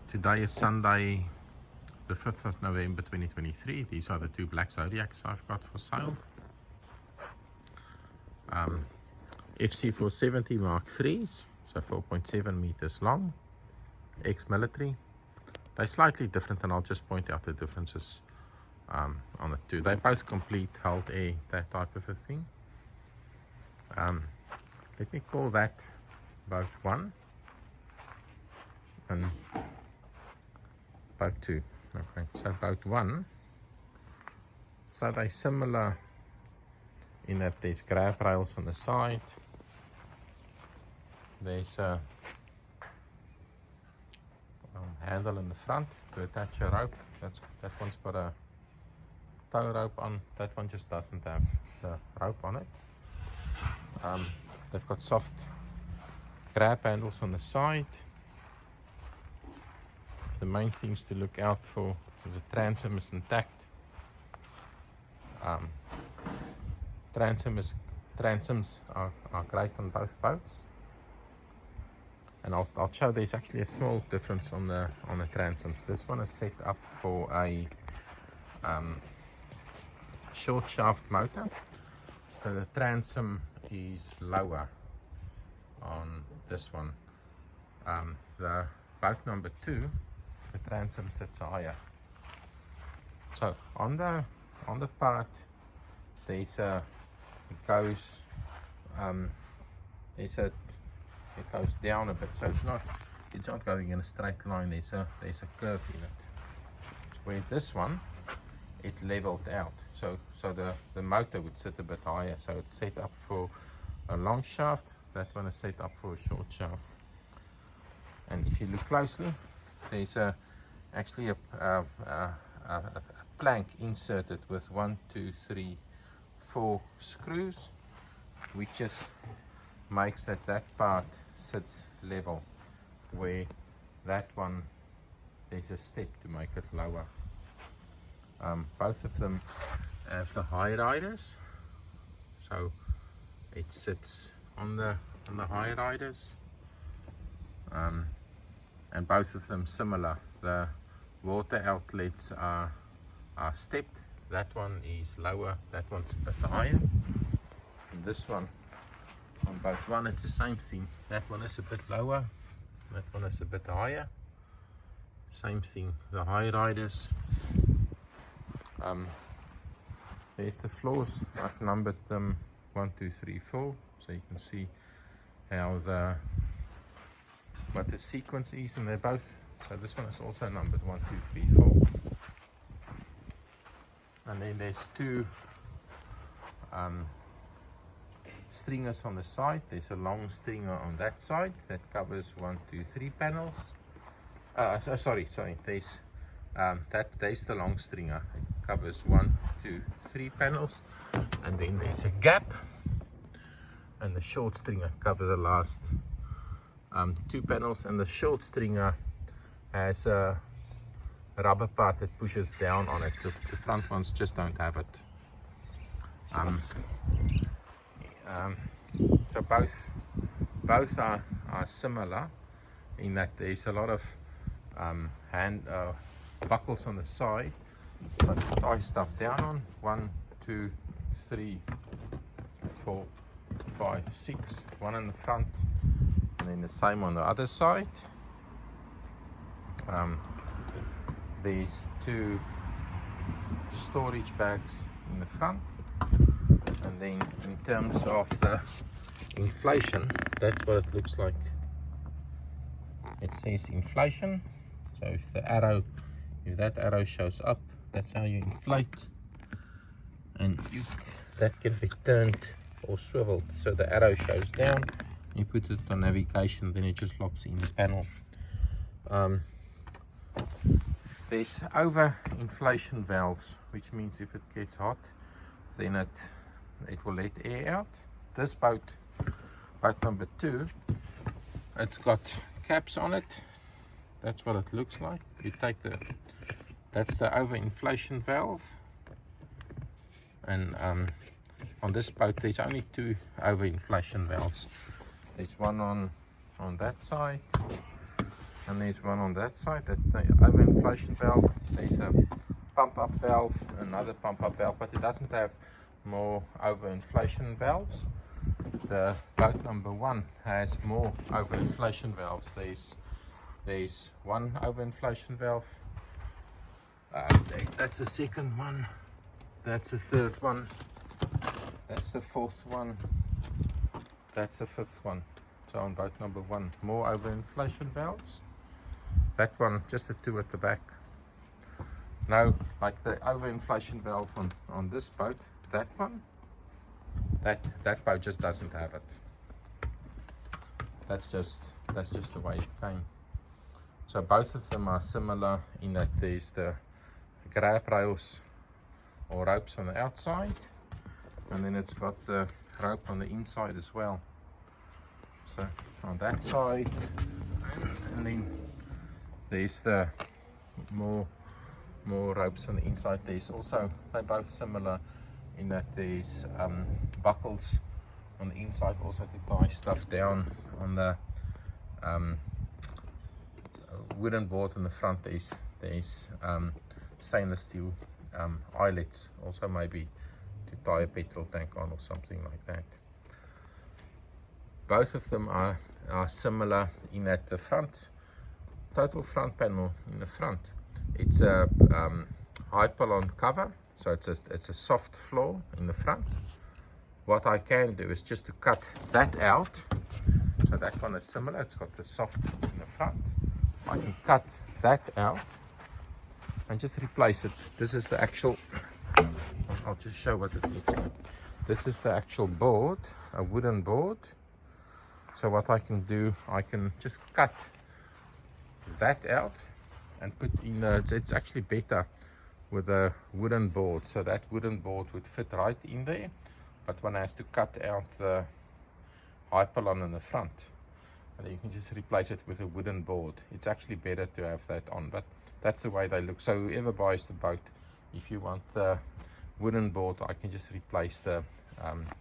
Today is Sunday, the 5th of November 2023. These are the two black Zodiacs I've got for sale. FC470 Mark IIIs, so 4.7 meters long, ex-military. They're slightly different, and I'll just point out the differences on the two. They both complete held air, that type of a thing. Let me call that boat 1 and boat 2. Okay, so boat 1, so they're similar in that there's grab rails on the side. There's a handle in the front to attach a rope. That one's got a tow rope on. That one just doesn't have the rope on it. They've got soft grab handles on the side. The main things to look out for is the transom is intact. Transoms are great on both boats, and I'll show there's actually a small difference on the transoms. This one is set up for a short shaft motor, so the transom is lower on this one. The boat number 2, the transom sits higher. So on the part there's a it goes down a bit, so it's not going in a straight line. There's a curve in it. Where this one, it's leveled out, so the motor would sit a bit higher, so it's set up for a long shaft. That one is set up for a short shaft. And if you look closely, there's actually a plank inserted with 1, 2, 3, 4 screws, which just makes that part sits level, where that one there's a step to make it lower. Both of them have the high riders, so it sits on the high riders, and both of them similar. The water outlets are stepped. That one is lower, that one's a bit higher. And this one, on both one, it's the same thing. That one is a bit lower, that one is a bit higher. Same thing, the high riders. There's the floors. I've numbered them 1, 2, 3, 4, so you can see how what the sequence is, and they're both. So this one is also numbered 1, 2, 3, 4. And then there's 2 stringers on the side. There's a long stringer on that side that covers 1, 2, 3 panels. Sorry. There's there's the long stringer. It covers 1, 2, 3 panels, and then there's a gap, and the short stringer covers the last 2 panels. And the short stringer has a rubber part that pushes down on it. The front ones just don't have it. So both are similar in that there's a lot of hand buckles on the side, so to tie stuff down on. 1, 2, 3, 4, 5, 6. One in the front, and then the same on the other side. There's 2 storage bags in the front, and then in terms of the inflation, that's what it looks like. It says inflation, so if that arrow shows up, that's how you inflate, and that can be turned or swiveled, so the arrow shows down. You put it on navigation, then it just locks in the panel. There's over inflation valves, which means if it gets hot, then it will let air out. This boat number 2, it's got caps on it. That's what it looks like. You take that's the over inflation valve, and on this boat there's only 2 over inflation valves. There's one on that side, and there's one on that side. That's the overinflation valve. There's a pump up valve, another pump up valve, but it doesn't have more overinflation valves. The boat number 1 has more overinflation valves. There's one overinflation valve. That's the second one. That's the third one. That's the fourth one. That's the fifth one. So on boat number 1, more overinflation valves. That one, just the 2 at the back. No, like the overinflation valve on this boat, that one, that boat just doesn't have it. That's just the way it came. So both of them are similar in that there's the grab rails or ropes on the outside, and then it's got the rope on the inside as well. So on that side, and then there's the more ropes on the inside. There's also, they're both similar in that there's buckles on the inside also to tie stuff down. On the wooden board in the front, there's stainless steel eyelets, also maybe to tie a petrol tank on or something like that. Both of them are similar in that the total front panel in the front, it's a Hypalon cover, so it's a soft floor in the front. What I can do is just to cut that out. So that one is similar, it's got the soft in the front. I can cut that out and just replace it. This is the actual, I'll just show what it looks like. This is the actual board, a wooden board. So what I can do, I can just cut that out and put in it's actually better with a wooden board. So that wooden board would fit right in there, but one has to cut out the Hypalon in the front. And then you can just replace it with a wooden board. It's actually better to have that on, but that's the way they look. So whoever buys the boat, if you want the wooden board, I can just replace the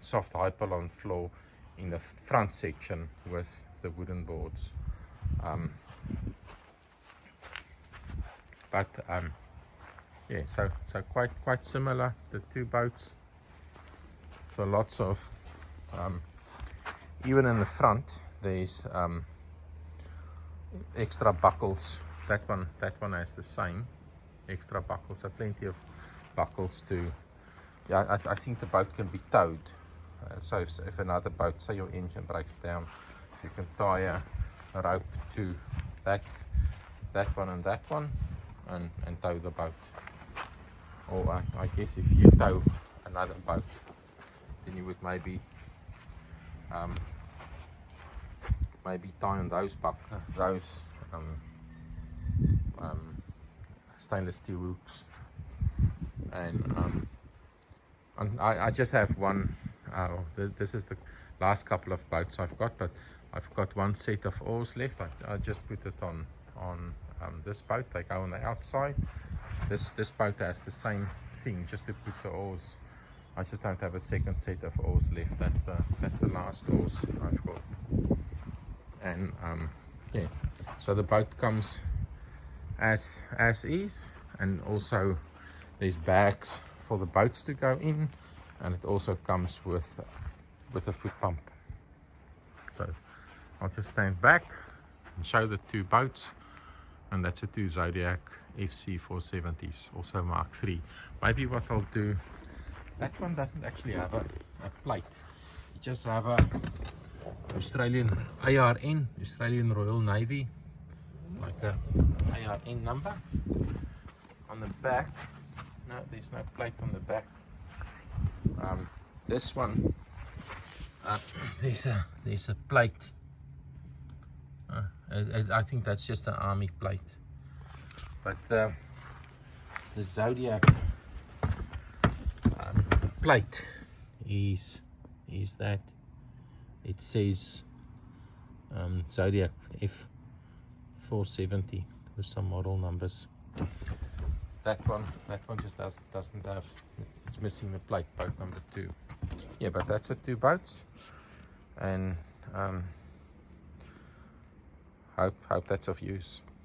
soft Hypalon floor in the front section with the wooden boards. Yeah, so quite similar, the two boats. So lots of even in the front there's extra buckles. That one has the same extra buckles, so plenty of buckles to, yeah, I think the boat can be towed. So if another boat, say your engine breaks down, you can tie a rope to that one and that one and tow the boat. Or I guess if you tow another boat, then you would maybe tie on those stainless steel hooks. And I just have one. This is the last couple of boats I've got, but I've got one set of oars left. I just put it on this boat. They go on the outside. This boat has the same thing, just to put the oars. I just don't have a second set of oars left. That's the last oars I've got. And yeah, so the boat comes as is, and also there's bags for the boats to go in, and it also comes with a foot pump. So I'll just stand back and show the two boats, and that's the two Zodiac FC470s, also Mark III. Maybe what I'll do, that one doesn't actually have a plate. You just have a Australian ARN, Australian Royal Navy, like a ARN number on the back. No, there's no plate on the back. This one, there's a plate. I think that's just an army plate. But the Zodiac plate is that it says Zodiac F470 with some model numbers. That one just doesn't have, it's missing the plate, boat number 2. Yeah, but that's the two boats, and hope that's of use.